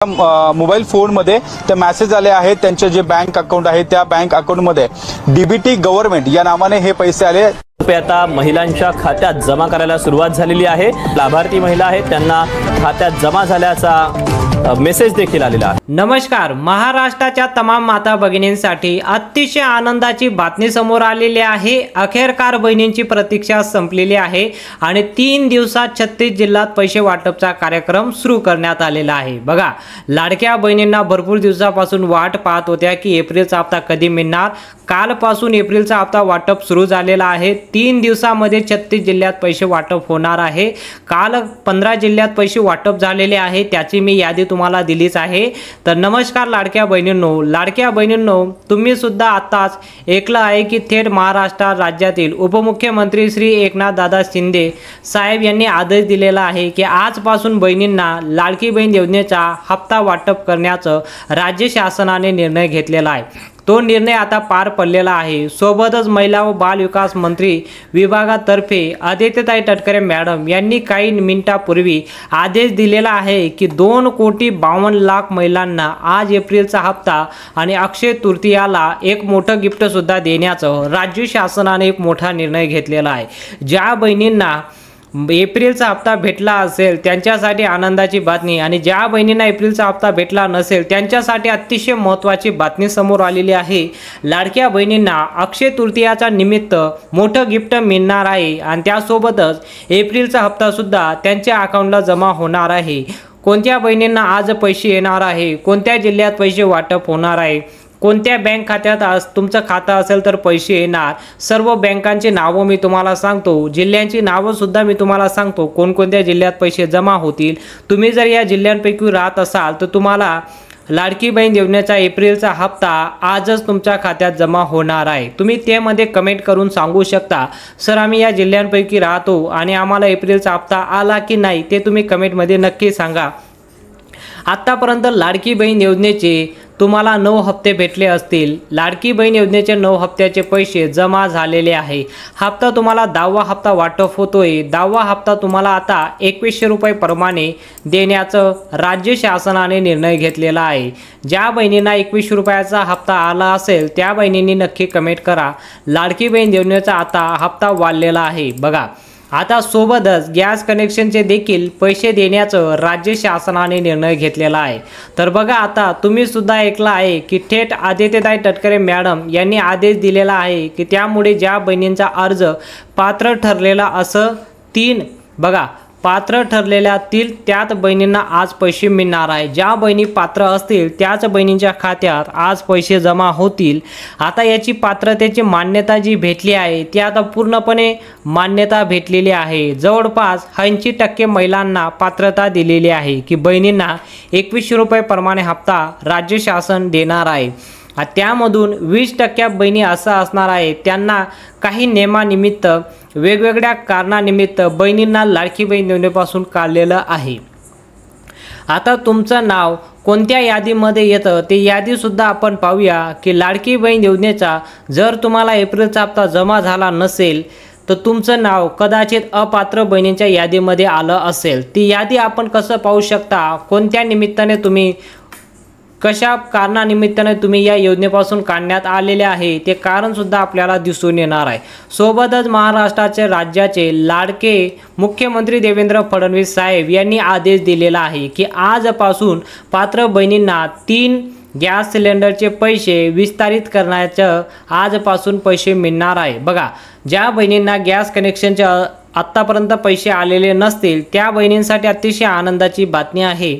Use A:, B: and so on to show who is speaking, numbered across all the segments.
A: Mobile फोनमध्ये ते message आले आहेत। त्यांचे जे बँक अकाउंट आहे त्या बँक अकाउंटमध्ये डीबीटी गव्हर्नमेंट या नावाने हे पैसे आले।
B: रुपये आता महिलांच्या खात्यात जमा करायला सुरुवात झालेली आहे। लाभार्थी महिला आहेत त्यांना खात्यात जमा झाल्याचा मेसेज देखील आलेला आहे।
C: नमस्कार, महाराष्ट्राच्या तमाम माता भगिनींसाठी अतिशय आनंदाची बातमी समोर आलेली आहे। अखेरकार बहिणींची प्रतीक्षा संपलेली आहे आणि 3 दिवसात 36 जिल्ह्यात पैसे वाटपचा कार्यक्रम सुरू करण्यात आलेला आहे। बघा, लाडक्या बहिणींना भरपूर दिवसापासून वाट पाहत होत्या की एप्रिलचा हप्ता कधी मिळणार। कालपासून एप्रिलचा हप्ता वाटप सुरू झालेला आहे। 3 दिवसामध्ये 36 जिल्ह्यात पैसे वाटप होणार आहे। काल 15 जिल्ह्यात पैसे वाटप झालेले आहे, त्याची मी यादी तुम्हाला दिलीच आहे। तर नमस्कार लाडक्या बहिणींनो, तुम्ही सुद्धा आताच ऐकलं आहे की थेट महाराष्ट्र राज्यातील उपमुख्यमंत्री श्री एकनाथ दादा शिंदे साहेब यांनी आदेश दिलेला आहे की आजपासून बहिणींना लाडकी बहीण योजनेचा हप्ता वाटप करण्याचा राज्य शासनाने निर्णय घेतलेला आहे। तो निर्णय आता पार पडलेला आहे। सोबतच महिला व बाल विकास मंत्री विभागातर्फे आदित्यताई तटकरे मॅडम यांनी काही मिनिटांपूर्वी आदेश दिलेला आहे की 2,52,00,000 महिलांना आज एप्रिलचा हप्ता आणि अक्षय तृतीयाला एक मोठं गिफ्ट सुद्धा देण्याचं राज्य शासनाने एक मोठा निर्णय घेतलेला आहे। ज्या बहिणींना एप्रिलचा हप्ता भेटला असेल त्यांच्यासाठी आनंदाची बातमी आणि ज्या बहिणींना एप्रिलचा हप्ता भेटला नसेल त्यांच्यासाठी अतिशय महत्त्वाची बातमी समोर आलेली आहे। लाडक्या बहिणींना अक्षय तृतीयाचा निमित्त मोठं गिफ्ट मिळणार आहे आणि त्यासोबतच एप्रिलचा हप्ता सुद्धा त्यांच्या अकाउंटला जमा होणार आहे। कोणत्या बहिणींना आज पैसे येणार आहे, कोणत्या जिल्ह्यात पैसे वाटप होणार आहे, कोणत्या बँक खात्यात आज तुमचं खातं असेल तर पैसे येणार, सर्व बँकांची नावं मी तुम्हाला सांगतो, जिल्ह्यांची नावं सुद्धा मी तुम्हाला सांगतो, कोणकोणत्या जिल्ह्यात पैसे जमा होतील। तुम्ही जर या जिल्ह्यांपैकी राहत असाल तर तुम्हाला लाडकी बहीण योजनेचा एप्रिलचा हप्ता आजच तुमच्या खात्यात जमा होणार आहे। तुम्ही त्यामध्ये कमेंट करून सांगू शकता, सर आम्ही या जिल्ह्यांपैकी राहतो आणि आम्हाला एप्रिलचा हप्ता आला की नाही, ते तुम्ही कमेंटमध्ये नक्की सांगा। आतापर्यंत लाडकी बहीण योजनेचे तुम्हाला 9 हप्ते भेटले असतील। लाडकी बहीण योजनेचे 9 हप्त्याचे पैसे जमा झालेले आहे। हप्ता तुम्हाला 10वा हप्ता वाटप होतोय। 10वा हप्ता तुम्हाला आता 2100 रुपये प्रमाणे देण्याचं राज्य शासनाने निर्णय घेतलेला आहे। ज्या बहिणींना 2100 रुपयाचा हप्ता आला असेल त्या बहिणींनी नक्की कमेंट करा, लाडकी बहीण योजनेचा आता हप्ता वाढलेला आहे। बघा, आता सोबतच गॅस कनेक्शनचे देखील पैसे देण्याचं राज्य शासनाने निर्णय घेतलेला आहे। तर बघा, आता तुम्ही सुद्धा ऐकलं आहे की थेट आदित्यताई तटकरे मॅडम यांनी आदेश दिलेला आहे की त्यामुळे ज्या बहिणींचा अर्ज पात्र ठरलेला असं 3 बघा पात्र ठरलेल्यातील त्यात बहिणींना आज पैसे मिळणार आहे। ज्या बहिणी पात्र असतील त्याच बहिणींच्या खात्यात आज पैसे जमा होतील। आता याची पात्रतेची मान्यता जी भेटली आहे ती आता पूर्णपणे मान्यता भेटलेली आहे। जवळपास 80% महिलांना पात्रता दिलेली आहे की बहिणींना 2100 रुपये प्रमाणे हप्ता राज्य शासन देणार आहे। त्यामधून 20% बहिणी असं असणार आहे त्यांना काही नियमानिमित्त वेगवेगळ्या कारणानिमित्त बहिणींना लाडकी बहीण योजनेपासून काढलेलं आहे। आता तुमचं नाव कोणत्या यादीमध्ये येतं ते यादीसुद्धा आपण पाहूया की लाडकी बहीण योजनेचा जर तुम्हाला एप्रिलचा हप्ता जमा झाला नसेल तर तुमचं नाव कदाचित अपात्र बहिणींच्या यादीमध्ये आलं असेल। ती यादी आपण कसं पाहू शकता, कोणत्या निमित्ताने तुम्ही कशा कारणानिमित्ताने तुम्ही या योजनेपासून काढण्यात आलेले आहे ते कारण सुद्धा आपल्याला दिसून येणार आहे। सोबतच महाराष्ट्राचे राज्याचे लाडके मुख्यमंत्री देवेंद्र फडणवीस साहेब यांनी आदेश दिलेला आहे की आजपासून पात्र बहिणींना 3 गॅस सिलेंडरचे पैसे विस्तारित करण्याचं आजपासून पैसे मिळणार आहे। बघा, ज्या बहिणींना गॅस कनेक्शनचे आत्तापर्यंत पैसे आलेले नसतील त्या बहिणींसाठी अतिशय आनंदाची बातमी आहे।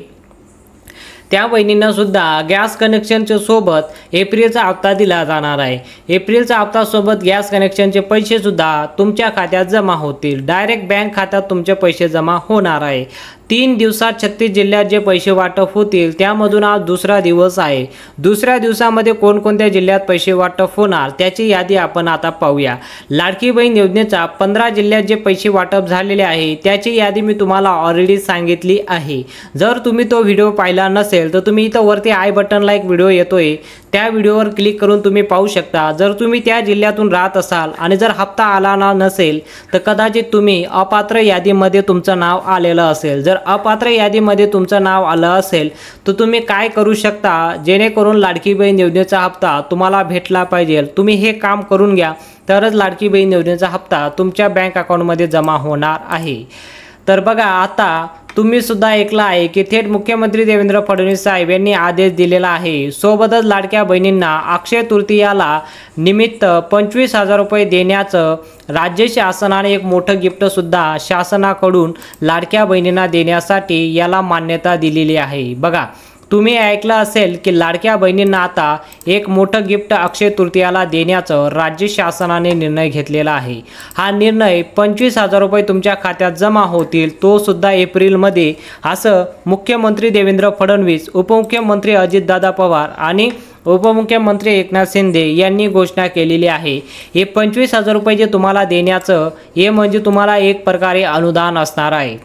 C: त्या बहिणींना सुद्धा गॅस कनेक्शनच्या सोबत एप्रिलचा हप्ता दिला जाणार आहे। एप्रिलचा हप्ता सोबत गॅस कनेक्शनचे पैसे सुद्धा तुमच्या खात्यात जमा होतील। डायरेक्ट बँक खात्यात तुमचे पैसे जमा होणार आहे। 3 दिवसात 36 जिल्ह्यात जे पैसे वाटप होतील त्यामधून आज दुसरा दिवस आहे। दुसऱ्या दिवसामध्ये कोणकोणत्या जिल्ह्यात पैसे वाटप होणार त्याची यादी आपण आता पाहूया। लाडकी बहीण योजनेचा 15 जिल्ह्यात जे पैसे वाटप झालेले आहे त्याची यादी मी तुम्हाला ऑलरेडी सांगितली आहे। जर तुम्ही तो व्हिडिओ पाहिला नसेल तर तुम्ही इथं वरती आय बटनला एक व्हिडिओ येतोय त्या व्हिडिओवर क्लिक करून तुम्ही पाहू शकता। जर तुम्ही त्या जिल्ह्यातून राहत असाल आणि जर हप्ता आला नसेल तर कदाचित तुम्ही अपात्र यादीमध्ये तुमचं नाव आलेलं असेल। जर अपात्र यादीमध्ये तुमचं नाव आलं असेल तर तुम्ही काय करू शकता, जेणेकरून लाडकी बहीण योजनेचा हप्ता तुम्हाला भेटला पाहिजे, तुम्ही हे काम करून घ्या, तरच लाडकी बहीण योजनेचा हप्ता तुमच्या बँक अकाउंटमध्ये जमा होणार आहे। तर बघा, आता तुम्ही सुद्धा ऐकलं आहे की थेट मुख्यमंत्री देवेंद्र फडणवीस साहेब यांनी आदेश दिलेला आहे। सोबतच लाडक्या बहिणींना अक्षय तृतीयाला निमित्त 25,000 रुपये देण्याचं राज्य शासनाने एक मोठं गिफ्ट सुद्धा शासनाकडून लाडक्या बहिणींना देण्यासाठी याला मान्यता दिलेली आहे। बघा, तुम्ही ऐकलं असेल की लाडक्या बहिणींना आता एक मोठं गिफ्ट अक्षय तृतीयाला देण्याचं राज्य शासनाने निर्णय घेतलेला आहे। हा निर्णय 25,000 रुपये तुमच्या खात्यात जमा होतील, तो सुद्धा एप्रिलमध्ये, असं मुख्यमंत्री देवेंद्र फडणवीस, उपमुख्यमंत्री अजितदादा पवार आणि उपमुख्यमंत्री एकनाथ शिंदे यांनी घोषणा केलेली आहे। हे 25,000 रुपये जे तुम्हाला देण्याचं, हे म्हणजे तुम्हाला एक प्रकारे अनुदान असणार आहे।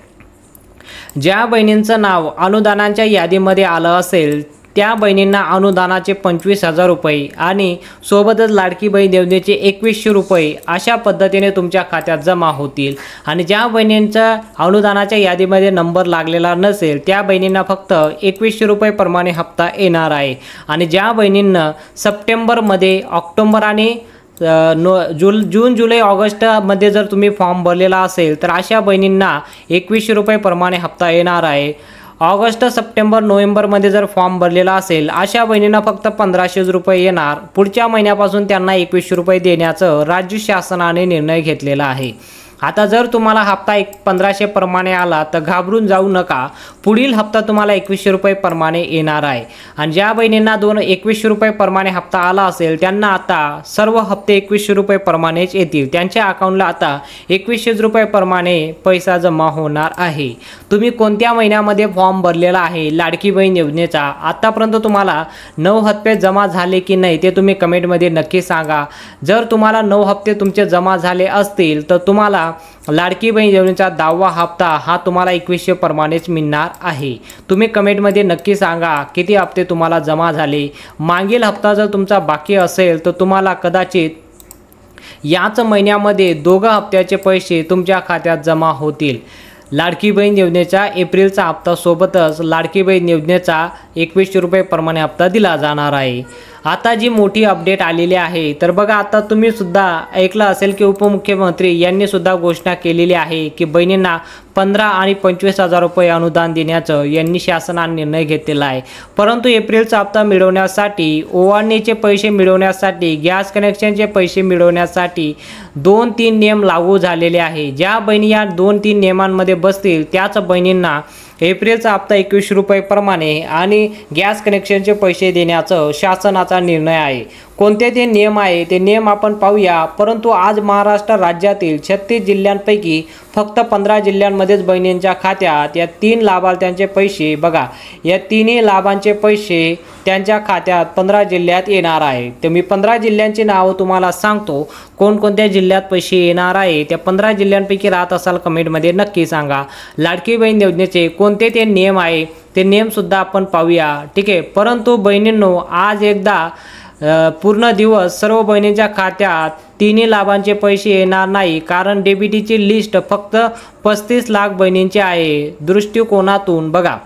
C: ज्या बहिणींचं नाव अनुदानाच्या यादीमध्ये आलं असेल त्या बहिणींना अनुदानाचे 25,000 रुपये आणि सोबतच लाडकी बहीण योजनेचे 2100 रुपये अशा पद्धतीने तुमच्या खात्यात जमा होतील। आणि ज्या बहिणींचा अनुदानाच्या यादीमध्ये नंबर लागलेला नसेल त्या बहिणींना फक्त 2100 रुपये प्रमाणे हप्ता येणार आहे। आणि ज्या बहिणींना सप्टेंबरमध्ये, ऑक्टोबर आणि जून, जुलै, ऑगस्टमध्ये जर तुम्ही फॉर्म भरलेला असेल तर अशा बहिणींना 2100 रुपये प्रमाणे हप्ता येणार आहे। ऑगस्ट, सप्टेंबर, नोव्हेंबरमध्ये जर फॉर्म भरलेला असेल अशा बहिणींना फक्त 1500 रुपये येणार। पुढच्या महिन्यापासून त्यांना 2100 रुपये देण्याचं राज्य शासनाने निर्णय घेतलेला आहे। आता जर तुम्हाला हप्ता 1500 प्रमाणे आला तर घाबरून जाऊ नका, पुढील हप्ता तुम्हाला 2100 रुपये प्रमाणे येणार आहे। आणि ज्या बहिणींना 2100 रुपये प्रमाणे हप्ता आला असेल त्यांना आता सर्व हप्ते 2100 रुपये प्रमाणेच येतील, त्यांच्या अकाउंटला आता 2100 रुपये प्रमाणे पैसा जमा होणार आहे। तुम्ही कोणत्या महिन्यामध्ये फॉर्म भरलेला आहे लाडकी बहीण योजनेचा, आतापर्यंत तुम्हाला 9 हप्ते जमा झाले की नाही ते तुम्ही कमेंटमध्ये नक्की सांगा। जर तुम्हाला 9 हप्ते तुमचे जमा झाले असतील तर तुम्हाला लाडकी बहीण योजनेचा 10वा हप्ता हा तुम्हाला 2100 प्रमाणेच मिळणार आहे। तुम्ही कमेंटमध्ये नक्की सांगा किती हप्ते तुम्हाला जमा झाले। मागील हप्ता जर तुमचा बाकी असेल तर तुम्हाला कदाचित याच महिन्यामध्ये 2 हप्त्याचे पैसे तुमच्या खात्यात जमा होतील। लाडकी बहीण योजनेचा एप्रिलचा हप्ता सोबतच लाडकी बहीण योजनेचा 2100 रुपये प्रमाणे हप्ता दिला जाणार आहे। आता जी मोठी अपडेट आलेली आहे तर बघा, आता तुम्ही सुद्धा ऐकलं असेल की उपमुख्यमंत्री यांनी सुद्धा घोषणा केलेली आहे की बहिणींना 15 आणि 25,000 रुपये अनुदान देण्याचं यांनी शासनाने निर्णय घेतलेला आहे। परंतु एप्रिलचा हप्ता मिळवण्यासाठी, ओवाळणीचे पैसे मिळवण्यासाठी, गॅस कनेक्शनचे पैसे मिळवण्यासाठी 2-3 नियम लागू झालेले आहे। ज्या बहिणी या 2-3 नियमांमध्ये बसतील त्याच बहिणींना एप्रिलचा हप्ता 2100 रुपये प्रमाणे आणि गॅस कनेक्शनचे पैसे देण्याचं शासनाचा निर्णय आहे। कोणते ते नियम आहे ते नियम आपण पाहूया। परंतु आज महाराष्ट्र राज्यातील 36 जिल्ह्यांपैकी फक्त 15 जिल्ह्यांमध्येच बहिणींच्या खात्यात या 3 लाभार्थ्यांचे पैसे, बघा, या 3 लाभांचे पैसे त्यांच्या खात्यात 15 जिल्ह्यात येणार आहे। तर मी 15 जिल्ह्यांची नावं तुम्हाला सांगतो, कोणकोणत्या जिल्ह्यात पैसे येणार आहे। त्या 15 जिल्ह्यांपैकी राहत असाल कमेंटमध्ये नक्की सांगा। लाडकी बहीण योजनेचे कोणते ते नियम आहे ते नियम सुद्धा आपण पाहूया, ठीक आहे। परंतु बहिणींनो, आज एकदा पूर्ण दिवस सर्व बहिणींच्या खात्यात 3 लाभांचे पैसे येणार नाही, कारण डीबीटीची लिस्ट फक्त 35 लाख बहिणींची आहे। दृष्टिकोनातून बघा,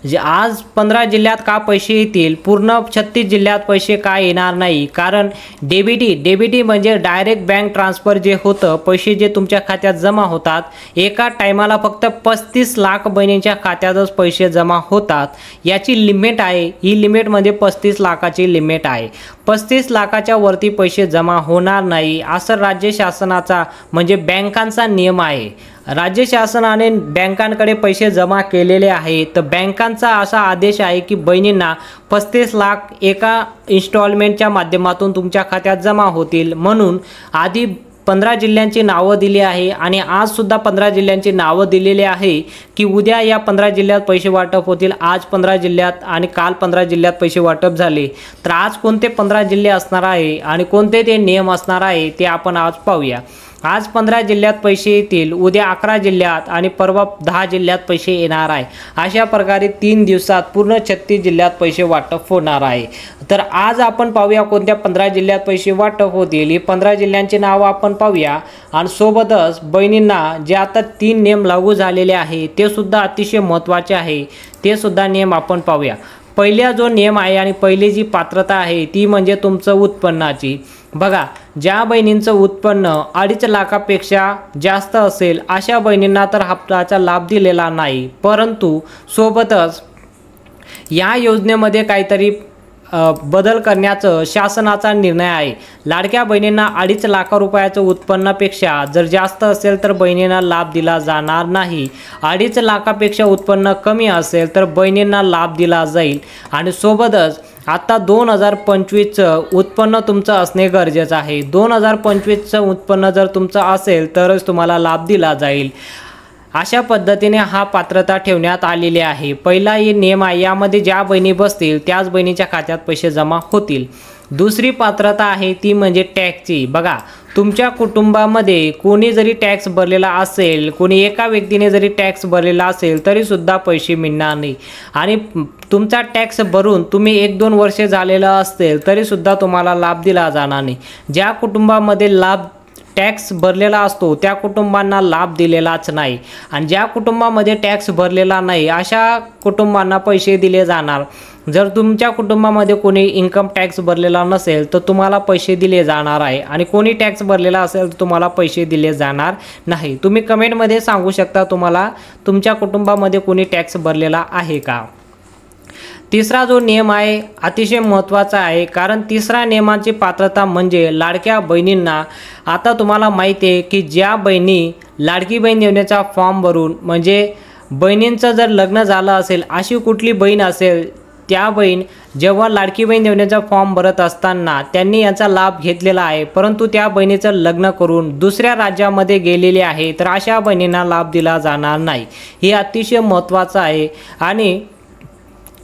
C: जे आज 15 जिल्ह्यात का पैसे येतील, पूर्ण 36 जिल्ह्यात पैसे का येणार नाही, कारण डीबीटी म्हणजे डायरेक्ट बँक ट्रान्सफर जे होतं, पैसे जे तुमच्या खात्यात जमा होतात, एका टायमाला फक्त 35 लाख बहिणींच्या खात्यातच पैसे जमा होतात। याची लिमिट आहे, ही लिमिटमध्ये 35 लाखाची लिमिट आहे। 35 लाखाच्या वरती पैसे जमा होणार नाही असं राज्य शासनाचा म्हणजे बँकांचा नियम आहे। राज्य शासनाने बँकांकडे पैसे जमा केलेले आहेत, तर बँकांचा असा आदेश आहे की बहिणींना 35 लाख एका इन्स्टॉलमेंटच्या माध्यमातून तुमच्या खात्यात जमा होतील। म्हणून आधी 15 जिल्ह्यांची नावं दिली आहे आणि आज सुद्धा 15 जिल्ह्यांची नावं दिलेली आहे की उद्या या 15 जिल्ह्यात पैसे वाटप होतील। आज 15 जिल्ह्यात आणि काल 15 जिल्ह्यात पैसे वाटप झाले, तर आज कोणते 15 जिल्हे असणार आहे आणि कोणते ते नियम असणार आहे ते आपण आज पाहूया। आज 15 जिल्ह्यात पैसे येतील, उद्या 11 जिल्ह्यात आणि परवा 10 जिल्ह्यात पैसे येणार आहे। अशा प्रकारे 3 दिवसात पूर्ण 36 जिल्ह्यात पैसे वाटप होणार आहे। तर आज आपण पाहूया कोणत्या 15 जिल्ह्यात पैसे वाटप होतील। ही 15 जिल्ह्यांची नावं आपण पाहूया आणि सोबतच बहिणींना जे आता 3 नियम लागू झालेले आहे ते सुद्धा अतिशय महत्त्वाचे आहे, ते सुद्धा नियम आपण पाहूया। पहिला जो नियम आहे आणि पहिली जी पात्रता आहे ती म्हणजे तुमचं उत्पन्नाची। बघा, ज्या बहिणींचं उत्पन्न 2.5 लाखापेक्षा जास्त असेल अशा बहिणींना तर हप्त्याचा लाभ दिलेला नाही, परंतु सोबतच या योजनेमध्ये काहीतरी बदल करण्याचं शासनाचा निर्णय आहे। लाडक्या बहिणींना 2.5 लाख रुपयाचं उत्पन्नापेक्षा जर जास्त असेल तर बहिणींना लाभ दिला जाणार नाही। 2.5 लाखापेक्षा उत्पन्न कमी असेल तर बहिणींना लाभ दिला जाईल। आणि सोबतच आता 2025चं उत्पन्न तुमचं असणे गरजेचं आहे। 2025चं उत्पन्न जर तुमचं असेल तरच तुम्हाला लाभ दिला जाईल। अशा पद्धतीने हा पात्रता ठेवण्यात आलेली आहे। पहिला हे नियम आहे, यामध्ये ज्या बहिणी बसतील त्याच बहिणीच्या खात्यात पैसे जमा होतील। दुसरी पात्रता आहे ती म्हणजे टॅक्सची। बघा, तुमच्या कुटुंबामध्ये कोणी जरी टॅक्स भरलेला असेल, कोणी एका व्यक्तीने जरी टॅक्स भरलेला असेल तरी सुद्धा पैसे मिळणार नाही। आणि तुमचा टॅक्स भरून तुम्ही 1-2 वर्ष झालेलं असेल तरी सुद्धा तुम्हाला लाभ दिला जाणार नाही। ज्या कुटुंबामध्ये टॅक्स भरलेला असतो त्या कुटुंबांना लाभ दिलेलाच नाही, आणि ज्या कुटुंबामध्ये टॅक्स भरलेला नाही अशा कुटुंबांना पैसे दिले जाणार। जर तुमच्या कुटुंबामध्ये कोणी इन्कम टॅक्स भरलेला नसेल तर तुम्हाला पैसे दिले जाणार आहे, आणि कोणी टॅक्स भरलेला असेल तर तुम्हाला पैसे दिले जाणार नाही। तुम्ही कमेंटमध्ये सांगू शकता तुम्हाला तुमच्या कुटुंबामध्ये कोणी टॅक्स भरलेला आहे का। तिसरा जो नियम आहे अतिशय महत्त्वाचा आहे, कारण तिसरा नियमाची पात्रता म्हणजे लाडक्या बहिणींना। आता तुम्हाला माहिती आहे की ज्या बहिणी लाडकी बहीण योजनेचा फॉर्म भरून, म्हणजे बहिणींचं जर लग्न झालं असेल अशी कुठली बहीण असेल, त्या बहीण जेव्हा लाडकी बहीण योजनेचा फॉर्म भरत असताना त्यांनी याचा लाभ घेतलेला आहे, परंतु त्या बहिणीचं लग्न करून दुसऱ्या राज्यामध्ये गेलेले आहे, तर अशा बहिणींना लाभ दिला जाणार नाही। हे अतिशय महत्त्वाचं आहे। आणि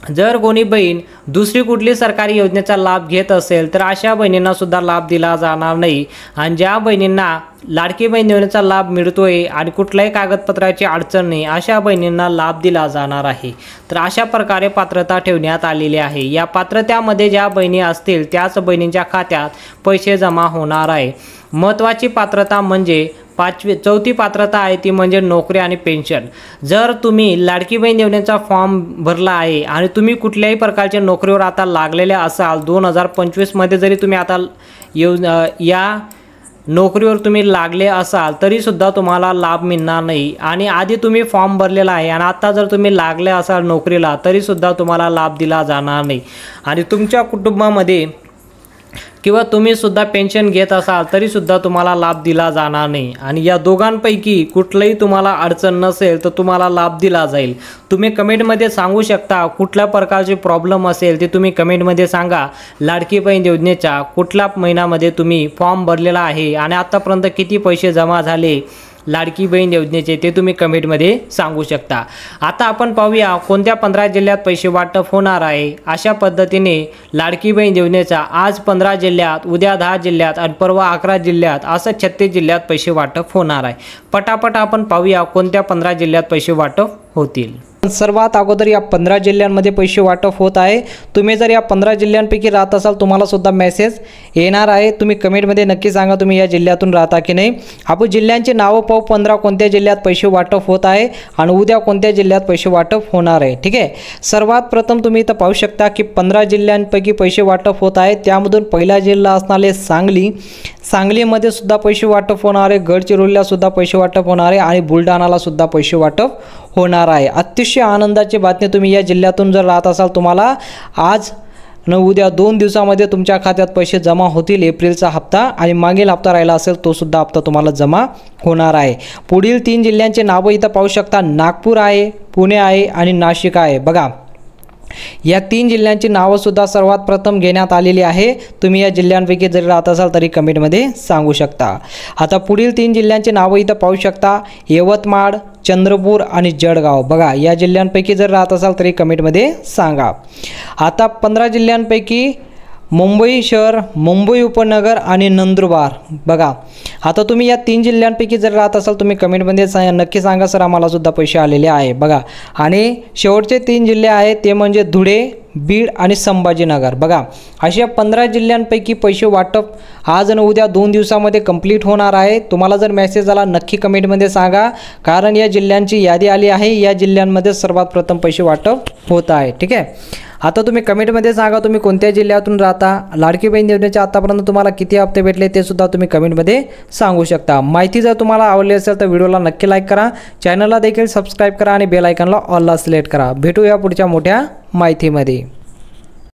C: जर कोणी बहीण दुसरी कुठली सरकारी योजनेचा लाभ घेत असेल तर अशा बहिणींना सुद्धा लाभ दिला जाणार नाही। आणि ज्या बहिणींना लाडकी बहीण योजनेचा लाभ मिळतोय आणि कुठल्याही कागदपत्राची अडचण नाही अशा बहिणींना लाभ दिला जाणार आहे। तर अशा प्रकारे पात्रता ठेवण्यात आलेली आहे। या पात्रतेमध्ये ज्या बहिणी असतील त्याच बहिणींच्या खात्यात पैसे जमा होणार आहे। महत्त्वाची पात्रता म्हणजे चौथी पात्रता आहे ती म्हणजे नोकरी आणि पेन्शन। जर तुम्ही लाडकी बहीण योजनेचा फॉर्म भरला आहे आणि तुम्ही कुठल्याही प्रकारच्या नोकरीवर आता लागलेले असाल, 2025 मध्ये जरी तुम्ही आता या नोकरीवर तुम्ही लागले असाल तरी सुद्धा तुम्हाला लाभ मिळणार नाही। आणि आधी तुम्ही फॉर्म भरलेला आहे आणि आता जर तुम्ही लागले असाल नोकरीला तरी सुद्धा तुम्हाला लाभ दिला जाणार नाही। आणि तुमच्या कुटुंबामध्ये किंवा तुम्ही सुद्धा पेन्शन घेत असाल तरी सुद्धा तुम्हाला लाभ दिला जाणार नाही। आणि या दोघांपैकी कुठलंही तुम्हाला अडचण नसेल तर तुम्हाला लाभ दिला जाईल। तुम्ही कमेंटमध्ये सांगू शकता कुठल्या प्रकारचे प्रॉब्लेम असेल ते तुम्ही कमेंटमध्ये सांगा। लाडकी बहीण योजनेच्या कुठल्या महिन्यामध्ये तुम्ही फॉर्म भरलेला आहे आणि आतापर्यंत किती पैसे जमा झाले लाडकी बहीण योजनेचे ते तुम्ही कमेंटमध्ये सांगू शकता। आता आपण पाहूया कोणत्या 15 जिल्ह्यात पैसे वाटप होणार आहे। अशा पद्धतीने लाडकी बहीण योजनेचा आज 15 जिल्ह्यात, उद्या 10 जिल्ह्यात आणि परवा 11 जिल्ह्यात असं 36 जिल्ह्यात पैसे वाटप होणार आहे। पटापट आपण पाहूया कोणत्या 15 जिल्ह्यात पैसे वाटप होतील।
D: सर्वात अगोदर या 15 जिल्ह्यांमध्ये पैसे वाटप होत आहे। तुम्ही जर या 15 जिल्ह्यांपैकी राहत असाल तुम्हाला सुद्धा मेसेज येणार आहे। तुम्ही कमेंटमध्ये नक्की सांगा तुम्ही या जिल्ह्यातून राहता की नाही। आपण जिल्ह्यांची नावं पाहू, 15 कोणत्या जिल्ह्यात पैसे वाटप होत आहे आणि उद्या कोणत्या जिल्ह्यात पैसे वाटप होणार आहे। ठीक आहे, सर्वात प्रथम तुम्ही इथं पाहू शकता की 15 जिल्ह्यांपैकी पैसे वाटप होत आहे। त्यामधून पहिला जिल्हा असणार आहे सांगली। सांगलीमध्ये सुद्धा पैसे वाटप होणार आहे, गडचिरोलीला सुद्धा पैसे वाटप होणार आहे आणि बुलढाणाला सुद्धा पैसे वाटप होणार आहे। अतिशय आनंदाची बातमी, तुम्ही या जिल्ह्यातून जर राहत असाल तुम्हाला आज न उद्या 2 दिवसामध्ये तुमच्या खात्यात पैसे जमा होतील। एप्रिलचा हप्ता आणि मागील हप्ता राहिला असेल तो सुद्धा हप्ता तुम्हाला जमा होणार आहे। पुढील 3 जिल्ह्यांचे नावं इथं पाहू शकता, नागपूर आहे, पुणे आहे आणि नाशिक आहे। बघा, या 3 जिल्ह्यांची नावं सुद्धा सर्वात प्रथम घेण्यात आलेली आहे। तुम्ही या जिल्ह्यांपैकी जरी राहत असाल तरी कमेंटमध्ये सांगू शकता। आता पुढील 3 जिल्ह्यांची नावं इथं पाहू शकता, यवतमाळ, चंद्रपूर आणि जळगाव। बघा, या जिल्ह्यांपैकी जर राहत असाल तरी कमेंटमध्ये सांगा। आता 15 जिल्ह्यांपैकी मुंबई शहर, मुंबई उपनगर आणि नंदुरबार. बघा आता तुम्ही या 3 जिल्ह्यांपैकी जर राहत असाल तुम्ही कमेंटमध्ये नक्की सांगा सर आम्हाला सुद्धा पैसे आलेले आहे. बघा आणि शेवटचे 3 जिल्हे आहेत ते म्हणजे धुळे, बीड आणि संभाजीनगर. बघा अशा 15 जिल्ह्यांपैकी पैसे वाटप आज आणि उद्या 2 दिवसामध्ये कंप्लीट होणार आहे. तुम्हाला जर मेसेज आला नक्की कमेंटमध्ये सांगा, कारण या जिल्ह्यांची यादी आली आहे. या जिल्ह्यांमध्ये सर्वात प्रथम पैसे वाटप होत आहे. ठीक आहे, आता तुम्ही कमेंटमध्ये सांगा तुम्ही कोणत्या जिल्ह्यातून राहता, लाडकी बहीण योजनेचे आतापर्यंत तुम्हाला किती हप्ते भेटले ते सुद्धा तुम्ही कमेंटमध्ये सांगू शकता. माहिती जर तुम्हाला आवडली असेल तर व्हिडिओला नक्की लाईक करा, चॅनलला देखील सबस्क्राईब करा आणि बेल आयकॉनला ऑलला सिलेक्ट करा. भेटूया पुढच्या मोठ्या माहितीमध्ये.